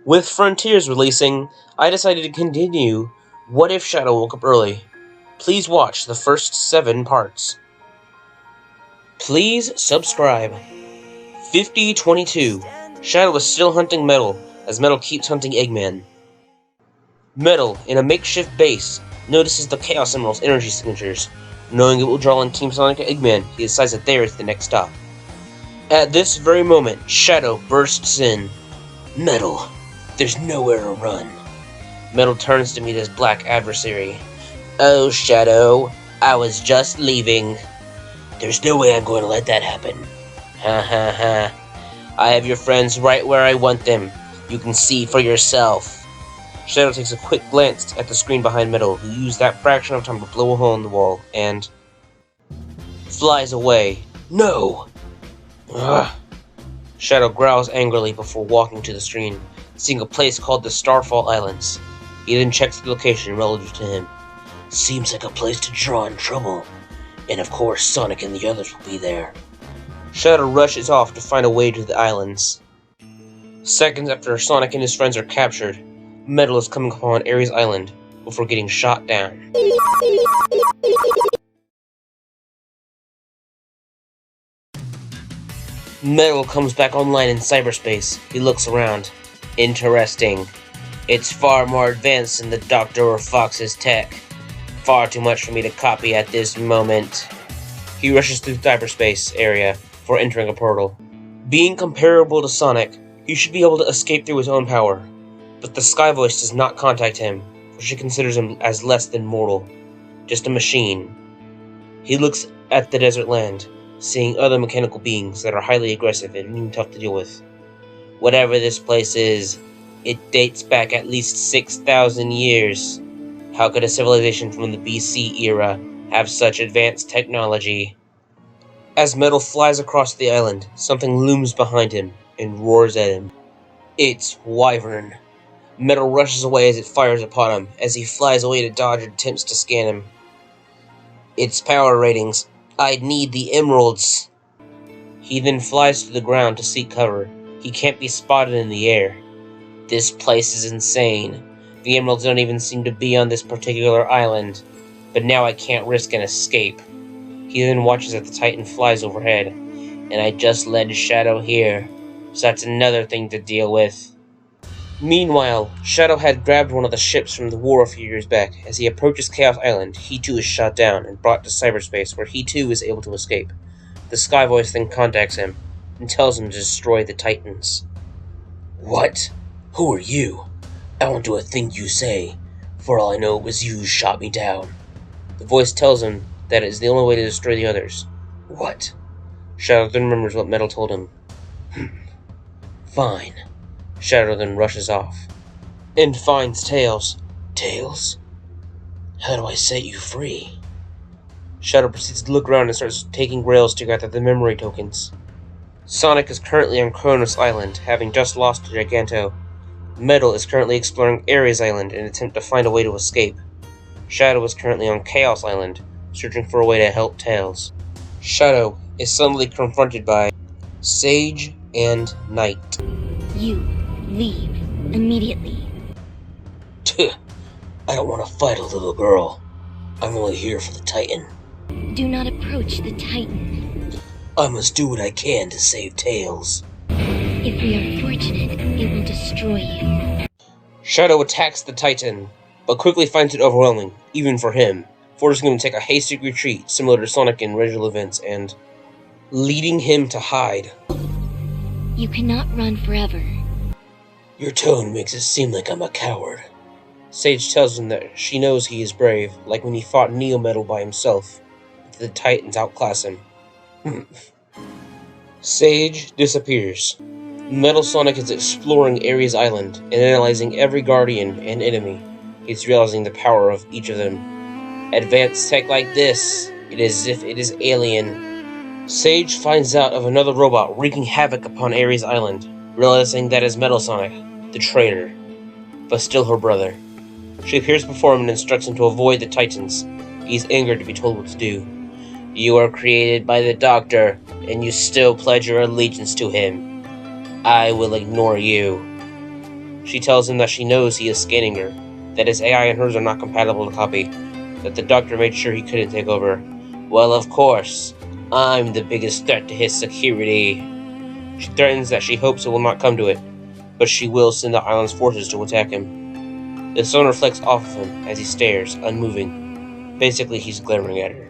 With Frontiers releasing, I decided to continue What If Shadow Woke Up Early. Please watch the first 7 parts. Please subscribe. 5022. Shadow is still hunting Metal, as Metal keeps hunting Eggman. Metal, in a makeshift base, notices the Chaos Emerald's energy signatures. Knowing it will draw in Team Sonic and Eggman, he decides that there is the next stop. At this very moment, Shadow bursts in. Metal, there's nowhere to run. Metal turns to meet his black adversary. Oh, Shadow, I was just leaving. There's no way I'm going to let that happen. Ha ha ha. I have your friends right where I want them. You can see for yourself. Shadow takes a quick glance at the screen behind Metal, who used that fraction of time to blow a hole in the wall, and flies away. No! Ugh. Shadow growls angrily before walking to the screen, seeing a place called the Starfall Islands. He then checks the location relative to him. Seems like a place to draw in trouble. And of course, Sonic and the others will be there. Shadow rushes off to find a way to the islands. Seconds after Sonic and his friends are captured, Metal is coming upon Ares Island before getting shot down. Metal comes back online in cyberspace. He looks around. Interesting. It's far more advanced than the Doctor or Fox's tech. Far too much for me to copy at this moment. He rushes through the cyberspace area before entering a portal. Being comparable to Sonic, he should be able to escape through his own power. But the Sky Voice does not contact him, for she considers him as less than mortal. Just a machine. He looks at the desert land, seeing other mechanical beings that are highly aggressive and even tough to deal with. Whatever this place is, it dates back at least 6,000 years. How could a civilization from the BC era have such advanced technology? As Metal flies across the island, something looms behind him and roars at him. It's Wyvern. Metal rushes away as it fires upon him. As he flies away to dodge and attempts to scan him. Its power ratings. I need the emeralds. He then flies to the ground to seek cover. He can't be spotted in the air. This place is insane. The emeralds don't even seem to be on this particular island. But now I can't risk an escape. He then watches as the Titan flies overhead. And I just led Shadow here. So that's another thing to deal with. Meanwhile, Shadow had grabbed one of the ships from the war a few years back. As he approaches Chaos Island, he too is shot down and brought to cyberspace, where he too is able to escape. The Sky Voice then contacts him and tells him to destroy the Titans. What? Who are you? I won't do a thing you say. For all I know, it was you who shot me down. The voice tells him that it is the only way to destroy the others. What? Shadow then remembers what Metal told him. Fine. Shadow then rushes off. And finds Tails. Tails? How do I set you free? Shadow proceeds to look around and starts taking rails to gather the memory tokens. Sonic is currently on Kronos Island, having just lost to Giganto. Metal is currently exploring Ares Island in an attempt to find a way to escape. Shadow is currently on Chaos Island, searching for a way to help Tails. Shadow is suddenly confronted by Sage and Knight. You leave immediately. I don't want to fight a little girl. I'm only here for the Titan. Do not approach the Titan. I must do what I can to save Tails. If we are fortunate, it will destroy you. Shadow attacks the Titan, but quickly finds it overwhelming, even for him, forcing him to take a hasty retreat similar to Sonic in original events, and leading him to hide. You cannot run forever. Your tone makes it seem like I'm a coward. Sage tells him that she knows he is brave, like when he fought Neo Metal by himself, but the Titans outclass him. Sage disappears. Metal Sonic is exploring Ares Island and analyzing every guardian and enemy. He's realizing the power of each of them. Advanced tech like this, it is as if it is alien. Sage finds out of another robot wreaking havoc upon Ares Island, realizing that is Metal Sonic, the traitor, but still her brother. She appears before him and instructs him to avoid the Titans. He's angered to be told what to do. You are created by the Doctor, and you still pledge your allegiance to him. I will ignore you. She tells him that she knows he is scanning her, that his AI and hers are not compatible to copy, that the doctor made sure he couldn't take over. Well, of course, I'm the biggest threat to his security. She threatens that she hopes it will not come to it, but she will send the island's forces to attack him. The sun reflects off of him as he stares, unmoving. Basically, he's glaring at her.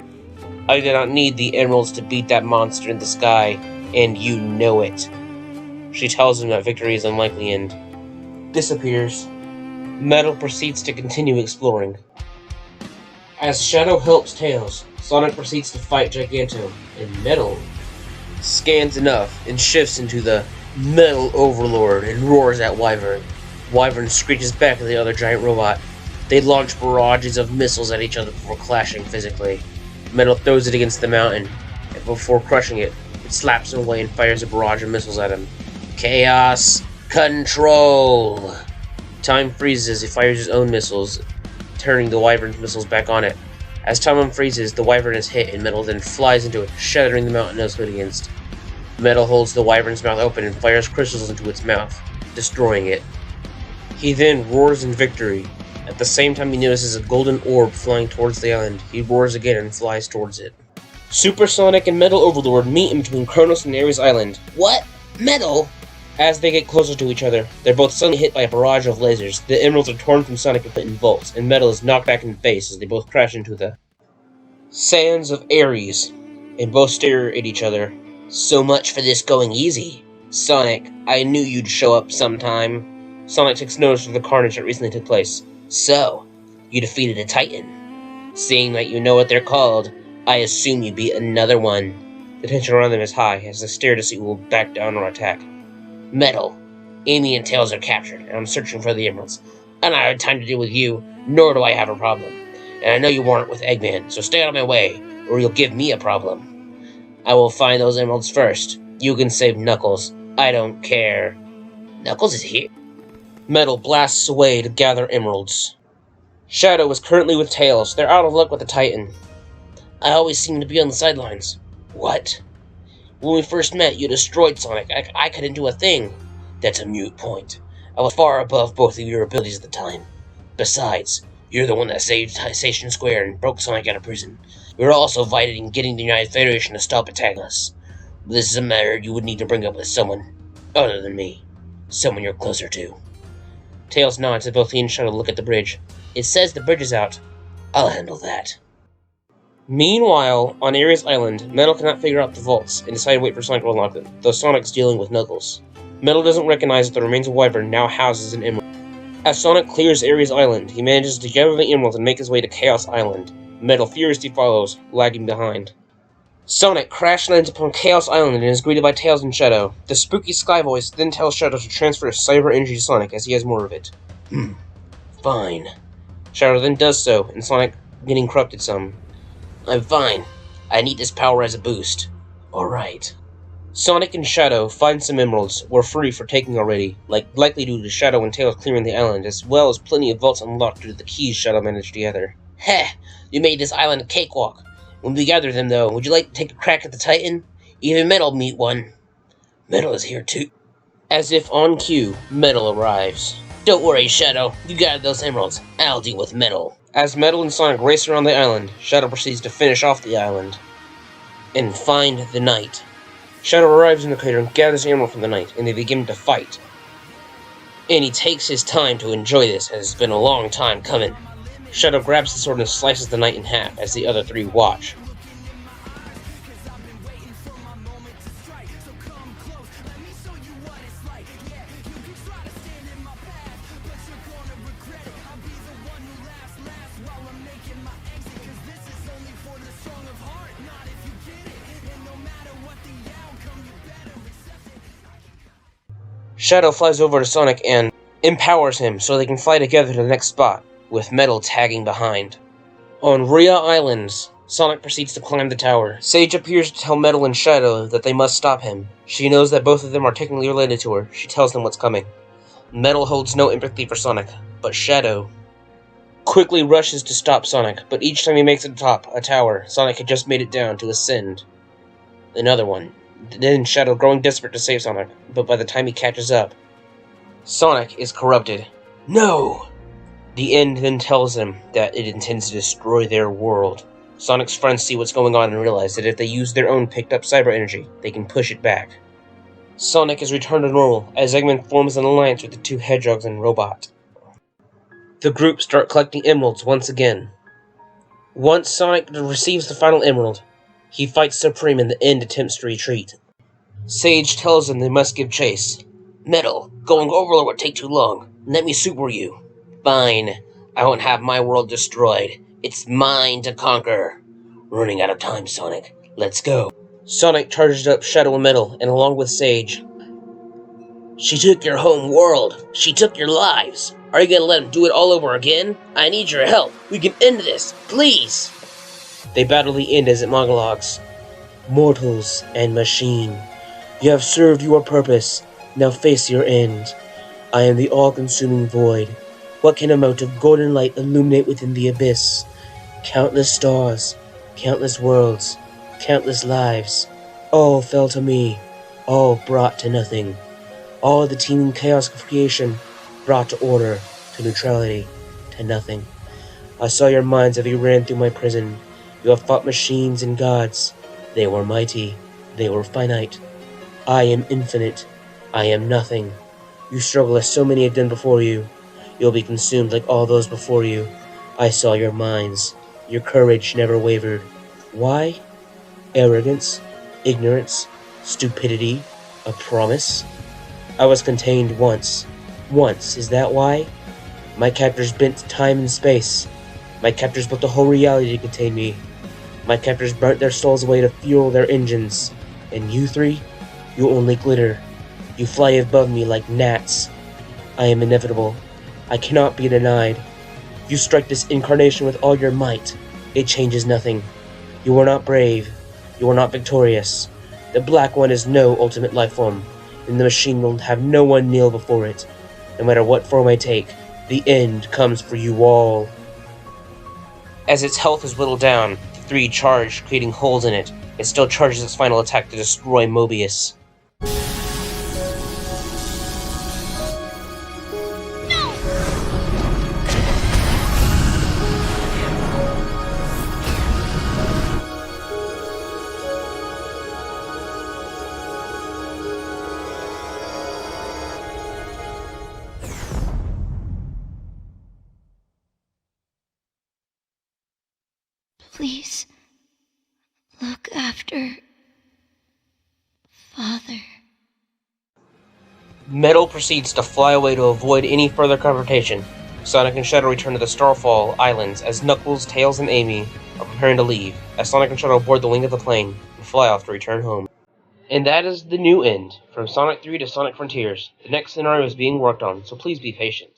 I do not need the emeralds to beat that monster in the sky, and you know it. She tells him that victory is unlikely and disappears. Metal proceeds to continue exploring. As Shadow helps Tails, Sonic proceeds to fight Giganto, and Metal scans enough and shifts into the Metal Overlord and roars at Wyvern. Wyvern screeches back at the other giant robot. They launch barrages of missiles at each other before clashing physically. Metal throws it against the mountain, and before crushing it, it slaps him away and fires a barrage of missiles at him. Chaos Control! Time freezes as he fires his own missiles, turning the Wyvern's missiles back on it. As time unfreezes, the Wyvern is hit and Metal then flies into it, shattering the mountain it was hit against. Metal holds the Wyvern's mouth open and fires crystals into its mouth, destroying it. He then roars in victory. At the same time he notices a golden orb flying towards the island. He roars again and flies towards it. Supersonic and Metal Overlord meet in between Kronos and Ares Island. What? Metal? As they get closer to each other, they're both suddenly hit by a barrage of lasers. The emeralds are torn from Sonic and put in vaults, and Metal is knocked back in the face as they both crash into the sands of Ares, and both stare at each other. So much for this going easy. Sonic, I knew you'd show up sometime. Sonic takes notice of the carnage that recently took place. So, you defeated a Titan. Seeing that you know what they're called, I assume you beat another one. The tension around them is high as they stare to see who will back down or attack. Metal, Amy and Tails are captured, and I'm searching for the emeralds. I don't have time to deal with you, nor do I have a problem. And I know you want it with Eggman, so stay out of my way, or you'll give me a problem. I will find those emeralds first. You can save Knuckles. I don't care. Knuckles is here. Metal blasts away to gather emeralds. Shadow is currently with Tails. They're out of luck with the Titan. I always seem to be on the sidelines. What? When we first met, you destroyed Sonic. I couldn't do a thing. That's a moot point. I was far above both of your abilities at the time. Besides, you're the one that saved Station Square and broke Sonic out of prison. We were also vital in getting the United Federation to stop attacking us. But this is a matter you would need to bring up with someone other than me. Someone you're closer to. Tails nods as both he and Shadow look at the bridge. It says the bridge is out. I'll handle that. Meanwhile, on Ares Island, Metal cannot figure out the vaults and decide to wait for Sonic to unlock them, though Sonic's dealing with Knuckles. Metal doesn't recognize that the remains of Wyvern now houses an emerald. As Sonic clears Ares Island, he manages to gather the emeralds and make his way to Chaos Island. Metal furiously follows, lagging behind. Sonic crash lands upon Chaos Island and is greeted by Tails and Shadow. The spooky Sky Voice then tells Shadow to transfer his cyber energy to Sonic as he has more of it. Fine. Shadow then does so, and Sonic getting corrupted some. I'm fine. I need this power as a boost. Alright. Sonic and Shadow find some emeralds, were free for taking already, likely due to Shadow and Tails clearing the island, as well as plenty of vaults unlocked due to the keys Shadow managed to gather. Heh! You made this island a cakewalk. When we gather them, though, would you like to take a crack at the Titan? Even Metal meet one. Metal is here, too. As if on cue, Metal arrives. Don't worry, Shadow. You gathered those emeralds. I'll deal with Metal. As Metal and Sonic race around the island, Shadow proceeds to finish off the island and find the Knight. Shadow arrives in the crater and gathers the emerald from the Knight, and they begin to fight. And he takes his time to enjoy this, as it's been a long time coming. Shadow grabs the sword and slices the Knight in half as the other three watch. Shadow flies over to Sonic and empowers him so they can fly together to the next spot, with Metal tagging behind. On Rhea Islands, Sonic proceeds to climb the tower. Sage appears to tell Metal and Shadow that they must stop him. She knows that both of them are technically related to her. She tells them what's coming. Metal holds no empathy for Sonic, but Shadow quickly rushes to stop Sonic, but each time he makes it atop a tower, Sonic had just made it down to ascend another one. Then Shadow growing desperate to save Sonic, but by the time he catches up, Sonic is corrupted. No! The End then tells him that it intends to destroy their world. Sonic's friends see what's going on and realize that if they use their own picked-up cyber energy, they can push it back. Sonic is returned to normal as Eggman forms an alliance with the two Hedgehogs and Robot. The group start collecting emeralds once again. Once Sonic receives the final emerald, he fights Supreme and the End attempts to retreat. Sage tells them they must give chase. Metal, going Overlord would take too long. Let me super you. Fine. I won't have my world destroyed. It's mine to conquer. Running out of time, Sonic. Let's go. Sonic charges up Shadow and Metal, and along with Sage. She took your home world. She took your lives. Are you gonna let him do it all over again? I need your help. We can end this. Please. They battle the End as it monologues. Mortals and machine. You have served your purpose. Now face your end. I am the all-consuming void. What can a mote of golden light illuminate within the abyss? Countless stars, countless worlds, countless lives. All fell to me. All brought to nothing. All the teeming chaos of creation brought to order, to neutrality, to nothing. I saw your minds as you ran through my prison. You have fought machines and gods. They were mighty. They were finite. I am infinite. I am nothing. You struggle as so many have done before you. You'll be consumed like all those before you. I saw your minds. Your courage never wavered. Why? Arrogance, ignorance, stupidity, a promise. I was contained once. Once, is that why? My captors bent time and space. My captors built a whole reality to contain me. My captors burnt their souls away to fuel their engines. And you three? You only glitter. You fly above me like gnats. I am inevitable. I cannot be denied. You strike this incarnation with all your might. It changes nothing. You are not brave. You are not victorious. The Black One is no ultimate life form, and the machine will have no one kneel before it. No matter what form I take, the End comes for you all. As its health is whittled down, the three charge, creating holes in it. It still charges its final attack to destroy Mobius. Please, look after Father. Metal proceeds to fly away to avoid any further confrontation. Sonic and Shadow return to the Starfall Islands as Knuckles, Tails, and Amy are preparing to leave, as Sonic and Shadow board the wing of the plane and fly off to return home. And that is the new End, from Sonic 3 to Sonic Frontiers. The next scenario is being worked on, so please be patient.